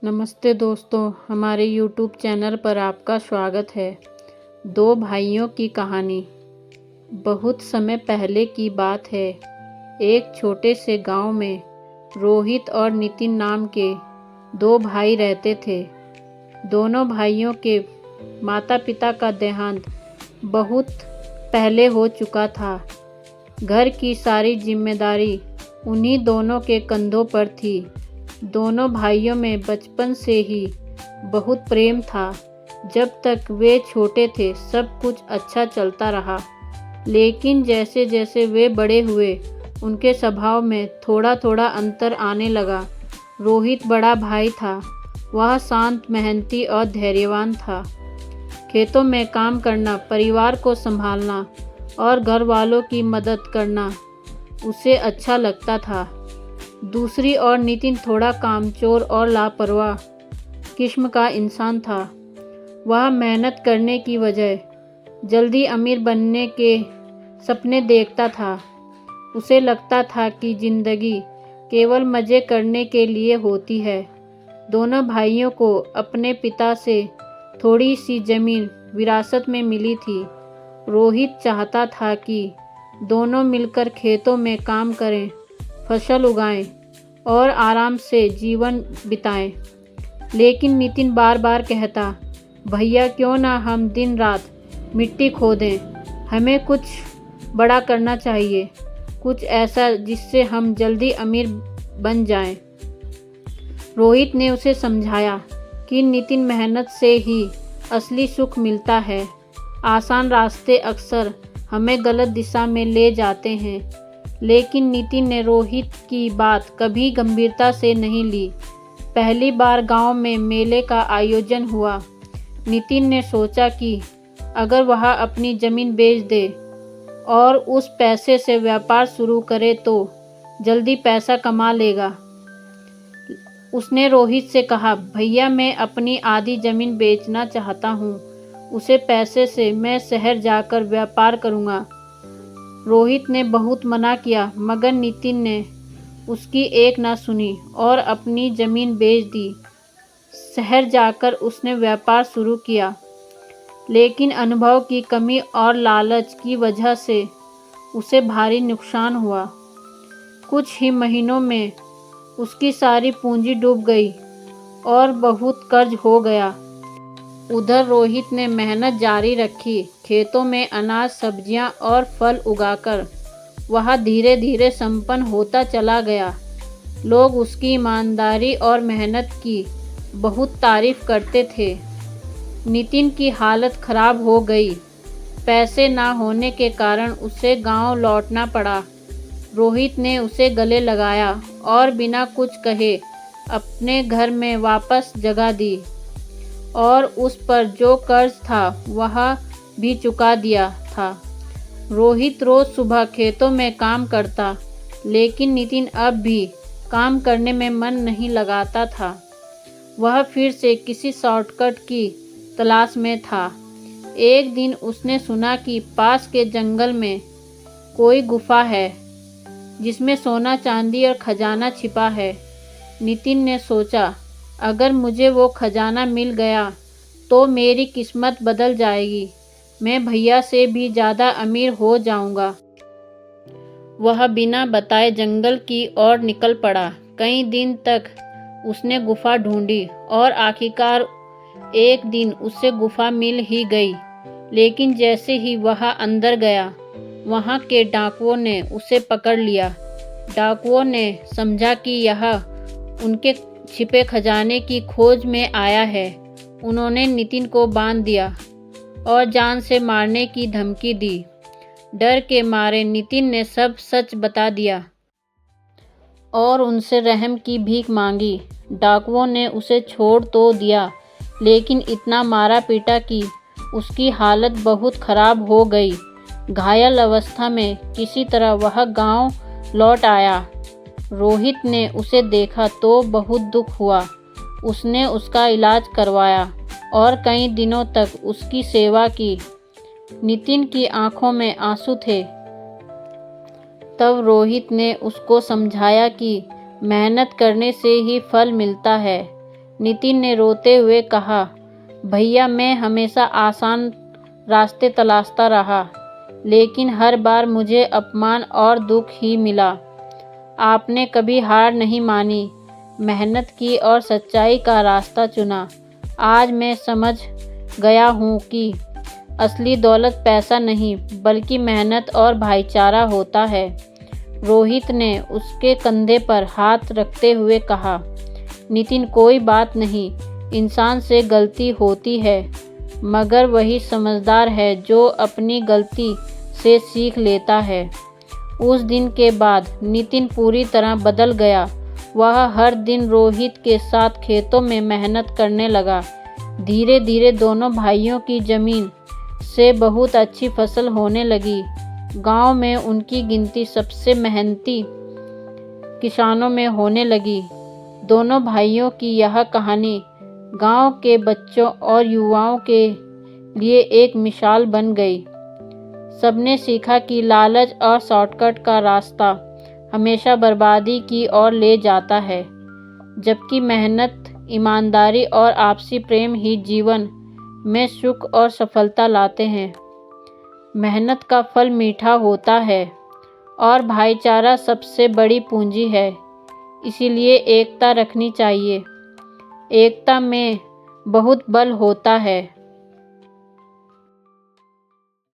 नमस्ते दोस्तों, हमारे यूट्यूब चैनल पर आपका स्वागत है। दो भाइयों की कहानी। बहुत समय पहले की बात है। एक छोटे से गांव में रोहित और नितिन नाम के दो भाई रहते थे। दोनों भाइयों के माता पिता का देहांत बहुत पहले हो चुका था। घर की सारी जिम्मेदारी उन्हीं दोनों के कंधों पर थी। दोनों भाइयों में बचपन से ही बहुत प्रेम था। जब तक वे छोटे थे सब कुछ अच्छा चलता रहा, लेकिन जैसे जैसे वे बड़े हुए उनके स्वभाव में थोड़ा थोड़ा अंतर आने लगा। रोहित बड़ा भाई था। वह शांत, मेहनती और धैर्यवान था। खेतों में काम करना, परिवार को संभालना और घर वालों की मदद करना उसे अच्छा लगता था। दूसरी ओर नितिन थोड़ा कामचोर और लापरवाह किस्म का इंसान था। वह मेहनत करने की बजाय जल्दी अमीर बनने के सपने देखता था। उसे लगता था कि जिंदगी केवल मज़े करने के लिए होती है। दोनों भाइयों को अपने पिता से थोड़ी सी ज़मीन विरासत में मिली थी। रोहित चाहता था कि दोनों मिलकर खेतों में काम करें, फसल उगाएं और आराम से जीवन बिताएं। लेकिन नितिन बार बार कहता, भैया क्यों ना हम दिन रात मिट्टी खोदें, हमें कुछ बड़ा करना चाहिए, कुछ ऐसा जिससे हम जल्दी अमीर बन जाएं। रोहित ने उसे समझाया कि नितिन, मेहनत से ही असली सुख मिलता है। आसान रास्ते अक्सर हमें गलत दिशा में ले जाते हैं। लेकिन नितिन ने रोहित की बात कभी गंभीरता से नहीं ली। पहली बार गांव में मेले का आयोजन हुआ। नितिन ने सोचा कि अगर वह अपनी ज़मीन बेच दे और उस पैसे से व्यापार शुरू करे तो जल्दी पैसा कमा लेगा। उसने रोहित से कहा, भैया मैं अपनी आधी ज़मीन बेचना चाहता हूँ, उसे पैसे से मैं शहर जाकर व्यापार करूँगा। रोहित ने बहुत मना किया, मगर नितिन ने उसकी एक ना सुनी और अपनी ज़मीन बेच दी। शहर जाकर उसने व्यापार शुरू किया, लेकिन अनुभव की कमी और लालच की वजह से उसे भारी नुकसान हुआ। कुछ ही महीनों में उसकी सारी पूंजी डूब गई और बहुत कर्ज हो गया। उधर रोहित ने मेहनत जारी रखी। खेतों में अनाज, सब्जियां और फल उगाकर वह धीरे धीरे संपन्न होता चला गया। लोग उसकी ईमानदारी और मेहनत की बहुत तारीफ करते थे। नितिन की हालत खराब हो गई। पैसे ना होने के कारण उसे गांव लौटना पड़ा। रोहित ने उसे गले लगाया और बिना कुछ कहे अपने घर में वापस जगह दी और उस पर जो कर्ज था वह भी चुका दिया था। रोहित रोज सुबह खेतों में काम करता, लेकिन नितिन अब भी काम करने में मन नहीं लगाता था। वह फिर से किसी शॉर्टकट की तलाश में था। एक दिन उसने सुना कि पास के जंगल में कोई गुफा है जिसमें सोना, चांदी और खजाना छिपा है। नितिन ने सोचा, अगर मुझे वो खजाना मिल गया तो मेरी किस्मत बदल जाएगी, मैं भैया से भी ज़्यादा अमीर हो जाऊंगा। वह बिना बताए जंगल की ओर निकल पड़ा। कई दिन तक उसने गुफा ढूंढी और आखिरकार एक दिन उसे गुफा मिल ही गई। लेकिन जैसे ही वह अंदर गया, वहाँ के डाकुओं ने उसे पकड़ लिया। डाकुओं ने समझा कि यह उनके छिपे खजाने की खोज में आया है। उन्होंने नितिन को बांध दिया और जान से मारने की धमकी दी। डर के मारे नितिन ने सब सच बता दिया और उनसे रहम की भीख मांगी। डाकुओं ने उसे छोड़ तो दिया, लेकिन इतना मारा पीटा कि उसकी हालत बहुत खराब हो गई। घायल अवस्था में किसी तरह वह गांव लौट आया। रोहित ने उसे देखा तो बहुत दुख हुआ। उसने उसका इलाज करवाया और कई दिनों तक उसकी सेवा की। नितिन की आंखों में आंसू थे। तब रोहित ने उसको समझाया कि मेहनत करने से ही फल मिलता है, नितिन ने रोते हुए कहा, भैया मैं हमेशा आसान रास्ते तलाशता रहा, लेकिन हर बार मुझे अपमान और दुख ही मिला। आपने कभी हार नहीं मानी, मेहनत की और सच्चाई का रास्ता चुना। आज मैं समझ गया हूँ कि असली दौलत पैसा नहीं बल्कि मेहनत और भाईचारा होता है। रोहित ने उसके कंधे पर हाथ रखते हुए कहा, नितिन कोई बात नहीं, इंसान से गलती होती है, मगर वही समझदार है जो अपनी गलती से सीख लेता है। उस दिन के बाद नितिन पूरी तरह बदल गया। वह हर दिन रोहित के साथ खेतों में मेहनत करने लगा। धीरे धीरे दोनों भाइयों की जमीन से बहुत अच्छी फसल होने लगी। गांव में उनकी गिनती सबसे मेहनती किसानों में होने लगी। दोनों भाइयों की यह कहानी गांव के बच्चों और युवाओं के लिए एक मिसाल बन गई। सबने सीखा कि लालच और शॉर्टकट का रास्ता हमेशा बर्बादी की ओर ले जाता है, जबकि मेहनत, ईमानदारी और आपसी प्रेम ही जीवन में सुख और सफलता लाते हैं। मेहनत का फल मीठा होता है और भाईचारा सबसे बड़ी पूंजी है। इसीलिए एकता रखनी चाहिए। एकता में बहुत बल होता है।